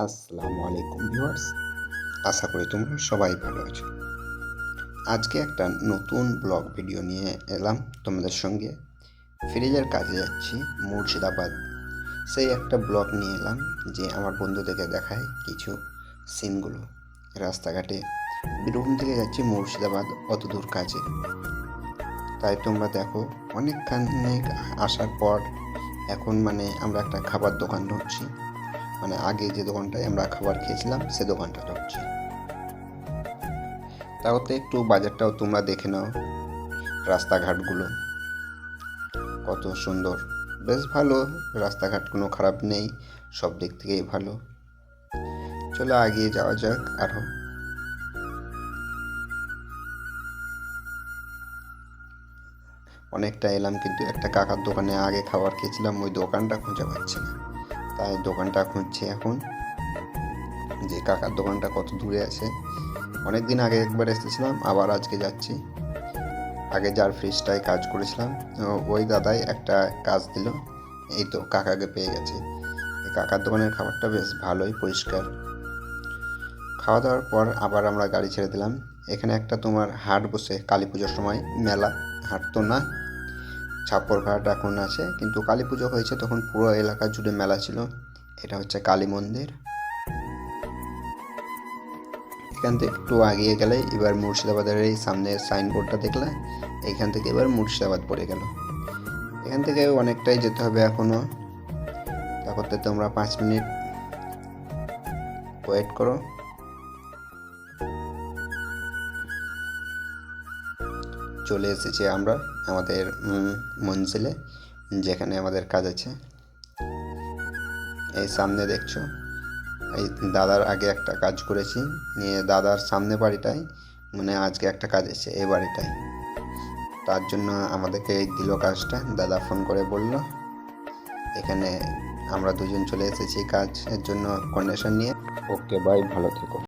আসসালামু আলাইকুম ভিউয়ার্স, আশা করি তোমরা সবাই ভালো আছো। আজকে একটা নতুন ব্লগ ভিডিও নিয়ে এলাম তোমাদের সঙ্গে। ফ্রিজের কাজে যাচ্ছি মুর্শিদাবাদ, সেই একটা ব্লগ নিয়ে এলাম যে আমার বন্ধুদেরকে দেখায় কিছু সিনগুলো। রাস্তাঘাটে বীরভূম থেকে যাচ্ছি মুর্শিদাবাদ, অত দূর কাজে। তাই তোমরা দেখো, অনেকখানি আসার পর এখন আমরা একটা খাবার দোকান ঢুকছি। আগে যে দোকানটায় আমরা খাবার খেয়েছিলাম সে দোকানটা ঢুকছি। তাওতে একটু বাজারটাও তোমরা দেখে নাও। রাস্তাঘাটগুলো কত সুন্দর, বেশ ভালো। রাস্তাঘাট কোনো খারাপ নেই, সব দিক থেকেই ভালো। চলো এগিয়ে যাওয়া যাক। আরও অনেকটা এলাম, কিন্তু একটা কাকার দোকানে আগে খাবার খেয়েছিলাম, ওই দোকানটা খুঁজে পাচ্ছি না। তাই দোকানটা খুঁজছি এখন, যে কাকার দোকানটা কত দূরে আছে। অনেক দিন আগে একবার এসেছিলাম, আবার আজকে যাচ্ছি। আগে যার ফ্রিজটায় কাজ করেছিলাম ওই দাদাই একটা কাজ দিল, এই তো কাকাকে পেয়ে গেছে। এই কাকার দোকানের খাবারটা বেশ ভালোই, পরিষ্কার। খাওয়া দাওয়ার পর আবার আমরা গাড়ি ছেড়ে দিলাম। এখানে একটা তোমার হাট বসে কালী পুজোর সময়, মেলা। হাট তো না, ছাপ্পর ঘাট এখন আছে, কিন্তু কালী পুজো হয়েছে তখন পুরো এলাকা জুড়ে মেলা ছিল। এটা হচ্ছে কালী মন্দির। এখান থেকে একটু আগিয়ে গেলে এবার মুর্শিদাবাদের এই সামনে সাইনবোর্ডটা দেখলে, এইখান থেকে এবার মুর্শিদাবাদ পড়ে গেল। এখান থেকে অনেকটাই যেতে হবে এখনও। তারপর তোমরা 5 মিনিট ওয়েট করো। চলে এসেছি আমরা আমাদের মঞ্জিলে, যেখানে আমাদের কাজ আছে। এই সামনে দেখছো, এই দাদার আগে একটা কাজ করেছি, নিয়ে দাদার সামনে বাড়িটাই আজকে একটা কাজ আছে এই বাড়িটায়। তার জন্য আমাদেরকে এই দিল কাজটা। দাদা ফোন করে বলল, এখানে আমরা দুজন চলে এসেছি কাজের জন্য কন্ডিশন নিয়ে। ওকে বাই, ভালো থেকো।